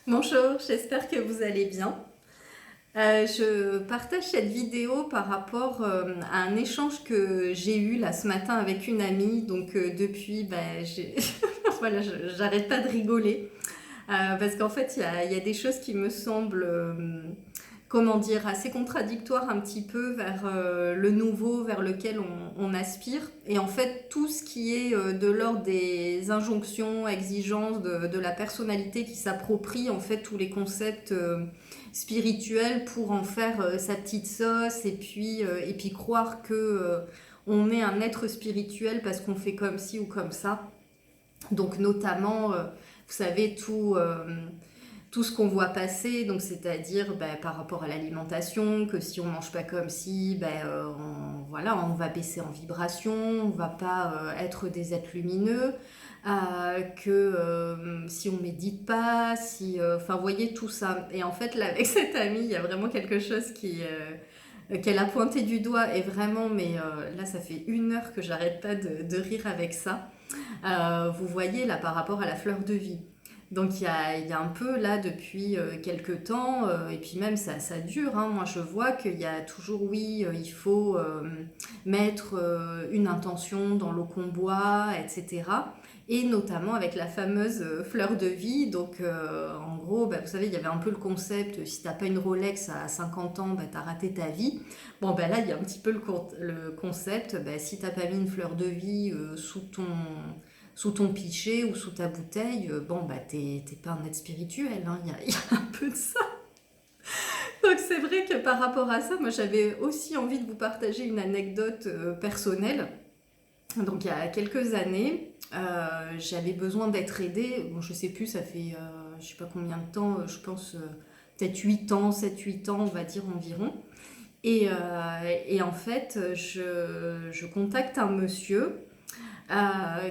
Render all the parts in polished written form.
Bonjour, j'espère que vous allez bien. Je partage cette vidéo par rapport à un échange que j'ai eu là ce matin avec une amie. Donc depuis, voilà, j'arrête pas de rigoler. Parce qu'en fait, il y a des choses qui me semblent, comment dire, assez contradictoires un petit peu vers le nouveau, vers lequel on aspire. Et en fait, tout ce qui est de l'ordre des injonctions, exigences de la personnalité qui s'approprie en fait tous les concepts spirituels pour en faire sa petite sauce et puis croire que on est un être spirituel parce qu'on fait comme ci ou comme ça. Donc notamment, vous savez, tout ce qu'on voit passer, donc c'est-à-dire par rapport à l'alimentation, que si on mange pas comme si, voilà, on va baisser en vibration, on va pas être des êtres lumineux, que si on médite pas, si, enfin, vous voyez tout ça. Et en fait, là, avec cette amie, il y a vraiment quelque chose qu'elle a pointé du doigt, et vraiment, mais là, ça fait 1 heure que j'arrête pas de rire avec ça. Vous voyez là par rapport à la fleur de vie. Donc il y a un peu là depuis quelques temps, et puis même ça dure, hein. Moi je vois qu'il y a toujours, oui, il faut mettre une intention dans l'eau qu'on boit, etc. Et notamment avec la fameuse fleur de vie. Donc en gros, vous savez, il y avait un peu le concept, si t'as pas une Rolex à 50 ans, t'as raté ta vie. Bon là il y a un petit peu le concept, si t'as pas mis une fleur de vie sous ton pichet ou sous ta bouteille, t'es pas un être spirituel, hein. Il y a un peu de ça. Donc c'est vrai que par rapport à ça, moi j'avais aussi envie de vous partager une anecdote personnelle. Donc il y a quelques années, j'avais besoin d'être aidée. Bon, je sais plus, ça fait je sais pas combien de temps, je pense peut-être 8 ans, 7-8 ans, on va dire environ. Et en fait, je contacte un monsieur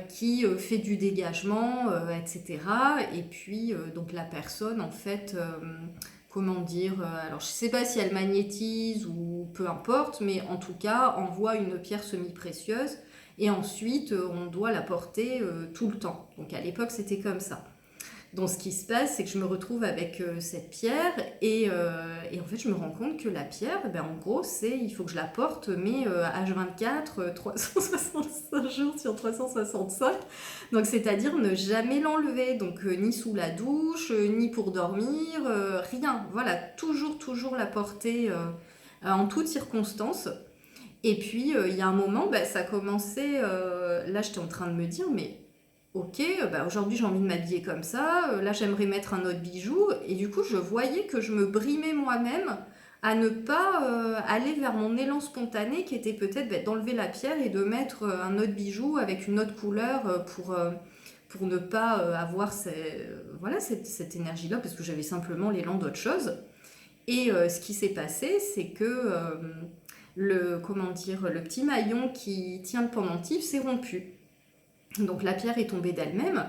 qui fait du dégagement, etc. Et puis, donc la personne, en fait, comment dire, alors je sais pas si elle magnétise ou peu importe, mais en tout cas, envoie une pierre semi-précieuse et ensuite, on doit la porter tout le temps. Donc à l'époque, c'était comme ça. Donc ce qui se passe, c'est que je me retrouve avec cette pierre et en fait je me rends compte que la pierre, en gros, il faut que je la porte, mais H24, 365 jours sur 365. Donc c'est-à-dire ne jamais l'enlever, donc ni sous la douche, ni pour dormir, rien. Voilà, toujours la porter en toutes circonstances. Et puis il y a un moment, ça commençait, là j'étais en train de me dire, mais ok, aujourd'hui j'ai envie de m'habiller comme ça, là j'aimerais mettre un autre bijou, et du coup je voyais que je me brimais moi-même à ne pas aller vers mon élan spontané qui était peut-être d'enlever la pierre et de mettre un autre bijou avec une autre couleur pour ne pas avoir voilà, cette énergie-là, parce que j'avais simplement l'élan d'autre chose. Et ce qui s'est passé, c'est que comment dire, le petit maillon qui tient le pendentif s'est rompu. Donc la pierre est tombée d'elle-même.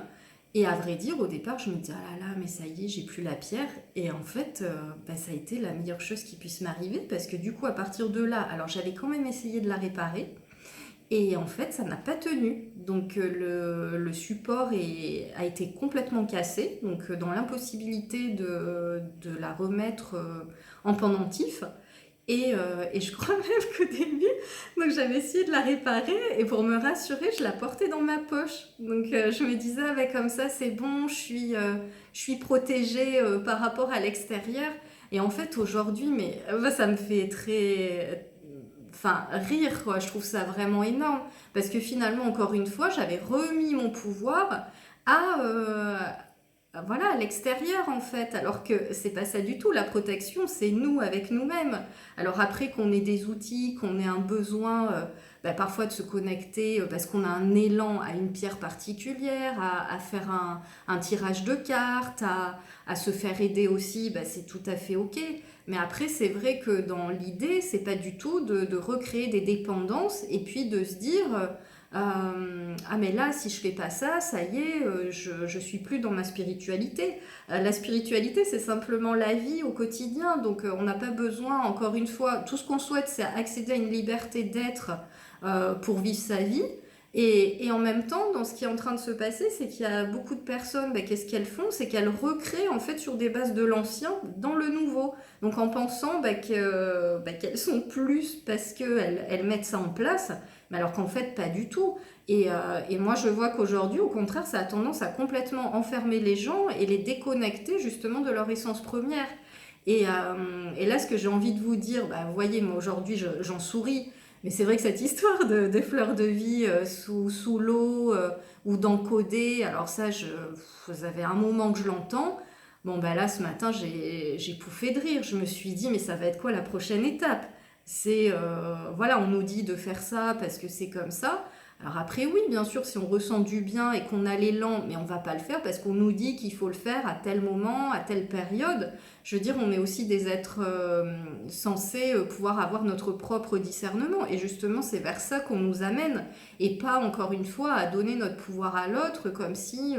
Et à vrai dire, au départ, je me disais, ah là là, mais ça y est, j'ai plus la pierre. Et en fait, ça a été la meilleure chose qui puisse m'arriver parce que du coup, à partir de là, alors j'avais quand même essayé de la réparer. Et en fait, ça n'a pas tenu. Donc le support a été complètement cassé. Donc dans l'impossibilité de la remettre en pendentif. Et je crois même qu'au début, donc j'avais essayé de la réparer et pour me rassurer, je la portais dans ma poche. Donc je me disais, comme ça c'est bon, je suis protégée par rapport à l'extérieur. Et en fait aujourd'hui, mais ça me fait très, enfin, rire, quoi. Je trouve ça vraiment énorme parce que finalement, encore une fois, j'avais remis mon pouvoir à, voilà, à l'extérieur en fait, alors que c'est pas ça du tout. La protection, c'est nous avec nous-mêmes. Alors après qu'on ait des outils, qu'on ait un besoin parfois de se connecter parce qu'on a un élan à une pierre particulière, à faire un tirage de cartes, à se faire aider aussi, c'est tout à fait ok. Mais après, c'est vrai que dans l'idée, c'est pas du tout de recréer des dépendances et puis de se dire ah mais là si je fais pas ça, ça y est, je suis plus dans ma spiritualité. La spiritualité c'est simplement la vie au quotidien, donc on n'a pas besoin, encore une fois, tout ce qu'on souhaite c'est accéder à une liberté d'être pour vivre sa vie. Et en même temps, dans ce qui est en train de se passer, c'est qu'il y a beaucoup de personnes, qu'est-ce qu'elles font? C'est qu'elles recréent en fait sur des bases de l'ancien dans le nouveau. Donc en pensant qu'elles sont plus parce qu'elles mettent ça en place, mais alors qu'en fait pas du tout. Et moi je vois qu'aujourd'hui, au contraire, ça a tendance à complètement enfermer les gens et les déconnecter justement de leur essence première. Et là, ce que j'ai envie de vous dire, vous voyez, moi aujourd'hui j'en souris. Mais c'est vrai que cette histoire des fleurs de vie sous l'eau ou d'encoder, alors ça, ça fait un moment que je l'entends. Bon, là, ce matin, j'ai pouffé de rire. Je me suis dit, mais ça va être quoi la prochaine étape? Voilà, on nous dit de faire ça parce que c'est comme ça. Alors après, oui, bien sûr, si on ressent du bien et qu'on a l'élan, mais on va pas le faire parce qu'on nous dit qu'il faut le faire à tel moment, à telle période. Je veux dire, on est aussi des êtres censés pouvoir avoir notre propre discernement. Et justement, c'est vers ça qu'on nous amène. Et pas, encore une fois, à donner notre pouvoir à l'autre comme si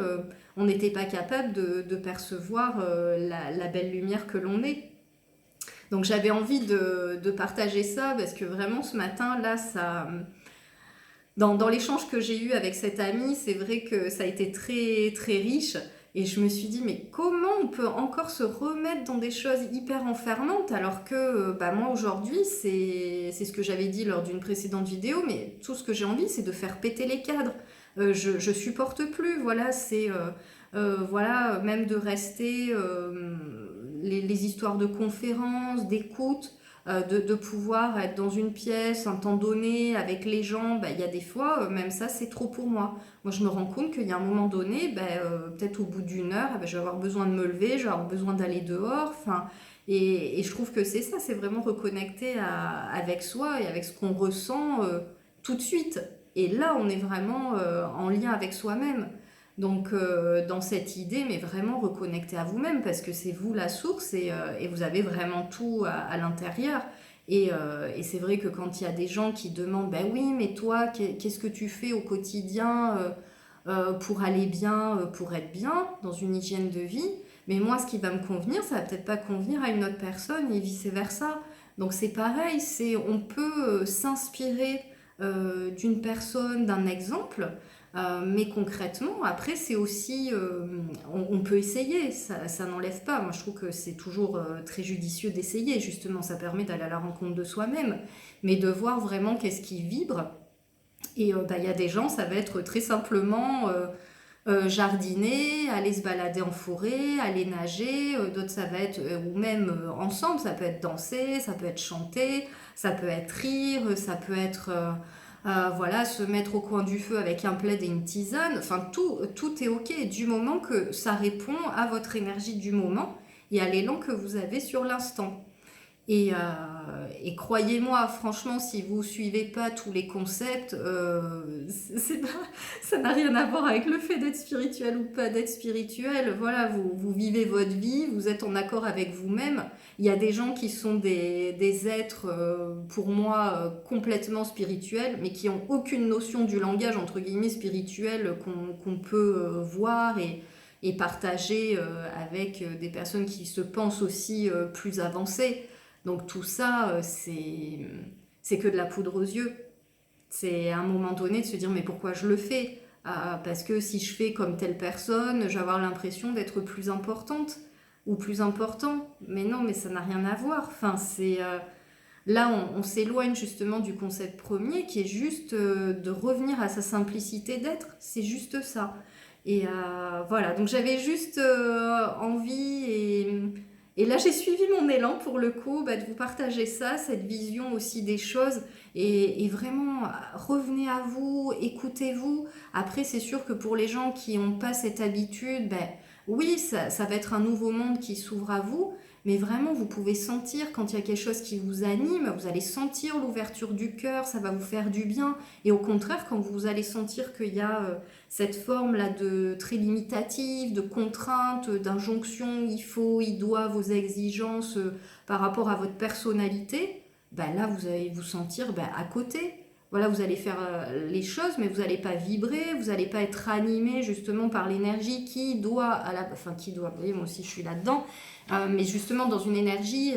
on n'était pas capable de percevoir la belle lumière que l'on est. Donc j'avais envie de partager ça parce que vraiment, ce matin, là, ça... Dans l'échange que j'ai eu avec cette amie, c'est vrai que ça a été très, très riche. Et je me suis dit, mais comment on peut encore se remettre dans des choses hyper enfermantes alors que moi aujourd'hui, c'est ce que j'avais dit lors d'une précédente vidéo, mais tout ce que j'ai envie, c'est de faire péter les cadres. Je supporte plus, voilà, voilà, même de rester les histoires de conférences, d'écoute, de pouvoir être dans une pièce, un temps donné, avec les gens, il y a des fois, même ça, c'est trop pour moi. Moi, je me rends compte qu'il y a un moment donné, peut-être au bout d'une heure, je vais avoir besoin de me lever, je vais avoir besoin d'aller dehors, et je trouve que c'est ça, c'est vraiment reconnecter avec soi et avec ce qu'on ressent tout de suite. Et là, on est vraiment en lien avec soi-même. Donc, dans cette idée, mais vraiment reconnecter à vous-même, parce que c'est vous la source et vous avez vraiment tout à l'intérieur. Et c'est vrai que quand il y a des gens qui demandent, ben oui, mais toi, qu'est-ce que tu fais au quotidien pour aller bien, pour être bien, dans une hygiène de vie? Mais moi, ce qui va me convenir, ça va peut-être pas convenir à une autre personne et vice-versa. Donc c'est pareil, on peut s'inspirer d'une personne, d'un exemple, mais concrètement, après, c'est aussi, on peut essayer, ça n'enlève pas. Moi, je trouve que c'est toujours très judicieux d'essayer, justement, ça permet d'aller à la rencontre de soi-même, mais de voir vraiment qu'est-ce qui vibre. Et il y a des gens, ça va être très simplement jardiner, aller se balader en forêt, aller nager, d'autres ça va être, ou même ensemble, ça peut être danser, ça peut être chanter, ça peut être rire, ça peut être... voilà, se mettre au coin du feu avec un plaid et une tisane, enfin tout est ok du moment que ça répond à votre énergie du moment et à l'élan que vous avez sur l'instant. Et croyez-moi, franchement, si vous suivez pas tous les concepts, ça n'a rien à voir avec le fait d'être spirituel ou pas d'être spirituel. Voilà, vous vivez votre vie, vous êtes en accord avec vous-même. Il y a des gens qui sont des êtres, pour moi, complètement spirituels, mais qui n'ont aucune notion du langage, entre guillemets, spirituel qu'on peut voir et partager avec des personnes qui se pensent aussi plus avancées. Donc tout ça, c'est que de la poudre aux yeux. C'est à un moment donné de se dire mais pourquoi je le fais? Parce que si je fais comme telle personne, je vais avoir l'impression d'être plus importante ou plus important. Mais non, mais ça n'a rien à voir. Enfin, là, on s'éloigne justement du concept premier qui est juste de revenir à sa simplicité d'être. C'est juste ça. Et voilà, donc j'avais juste envie et là j'ai suivi mon élan pour le coup, de vous partager ça, cette vision aussi des choses et vraiment revenez à vous, écoutez-vous. Après c'est sûr que pour les gens qui n'ont pas cette habitude, oui ça va être un nouveau monde qui s'ouvre à vous, mais vraiment vous pouvez sentir quand il y a quelque chose qui vous anime, vous allez sentir l'ouverture du cœur, ça va vous faire du bien. Et au contraire, quand vous allez sentir qu'il y a cette forme-là de très limitative, de contrainte, d'injonction, il faut, il doit, vos exigences par rapport à votre personnalité, là vous allez vous sentir à côté. Voilà, vous allez faire les choses, mais vous n'allez pas vibrer, vous n'allez pas être animé justement par l'énergie qui doit, qui doit, vous voyez, moi aussi je suis là-dedans, mais justement dans une énergie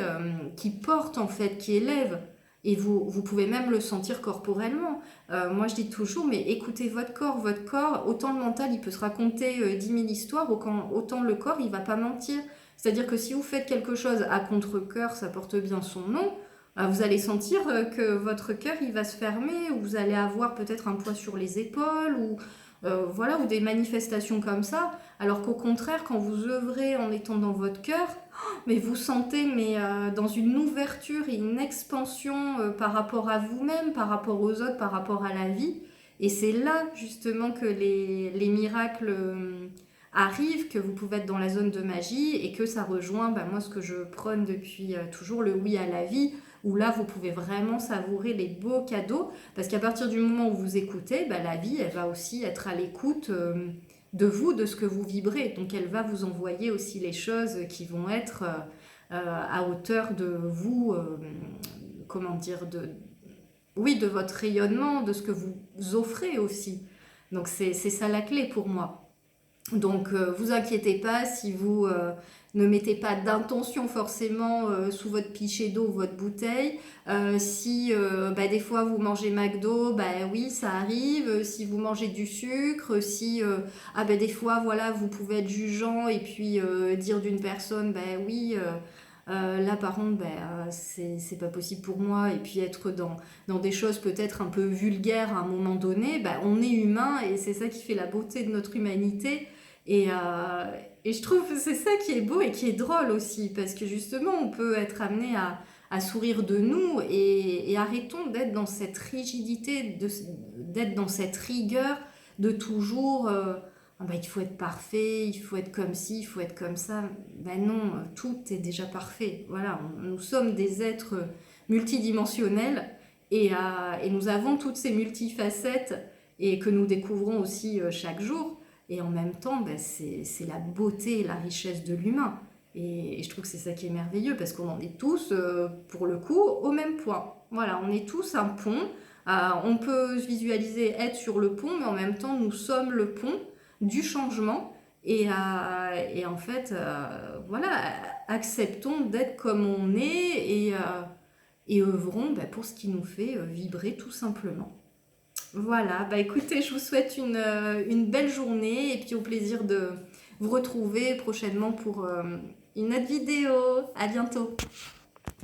qui porte en fait, qui élève. Et vous pouvez même le sentir corporellement. Moi, je dis toujours, mais écoutez votre corps. Votre corps, autant le mental, il peut se raconter 10 000 histoires, autant le corps, il va pas mentir. C'est-à-dire que si vous faites quelque chose à contre-cœur, ça porte bien son nom, vous allez sentir que votre cœur, il va se fermer, ou vous allez avoir peut-être un poids sur les épaules, ou voilà, ou des manifestations comme ça. Alors qu'au contraire, quand vous œuvrez en étant dans votre cœur, mais vous sentez dans une ouverture et une expansion par rapport à vous-même, par rapport aux autres, par rapport à la vie. Et c'est là justement que les miracles arrivent, que vous pouvez être dans la zone de magie et que ça rejoint moi ce que je prône depuis toujours, le oui à la vie, où là vous pouvez vraiment savourer les beaux cadeaux, parce qu'à partir du moment où vous écoutez, la vie elle va aussi être à l'écoute de vous, de ce que vous vibrez. Donc elle va vous envoyer aussi les choses qui vont être à hauteur de vous, comment dire, oui, de votre rayonnement, de ce que vous offrez aussi. Donc c'est ça la clé pour moi. Donc vous inquiétez pas si vous ne mettez pas d'intention forcément sous votre pichet d'eau ou votre bouteille. Si des fois vous mangez McDo, oui ça arrive. Si vous mangez du sucre, si des fois voilà vous pouvez être jugeant et puis dire d'une personne oui là par contre c'est pas possible pour moi, et puis être dans des choses peut-être un peu vulgaires à un moment donné. On est humain et c'est ça qui fait la beauté de notre humanité. Et je trouve que c'est ça qui est beau et qui est drôle aussi, parce que justement on peut être amené à sourire de nous, et arrêtons d'être dans cette rigidité, d'être dans cette rigueur de toujours il faut être parfait, il faut être comme ci, il faut être comme ça. Non, tout est déjà parfait. Voilà, nous sommes des êtres multidimensionnels, et nous avons toutes ces multifacettes et que nous découvrons aussi chaque jour. Et en même temps, c'est la beauté et la richesse de l'humain. Et je trouve que c'est ça qui est merveilleux, parce qu'on en est tous, pour le coup, au même point. Voilà, on est tous un pont. On peut se visualiser être sur le pont, mais en même temps, nous sommes le pont du changement. Et en fait, voilà, acceptons d'être comme on est, et œuvrons pour ce qui nous fait vibrer tout simplement. Voilà, écoutez, je vous souhaite une belle journée, et puis au plaisir de vous retrouver prochainement pour une autre vidéo. À bientôt.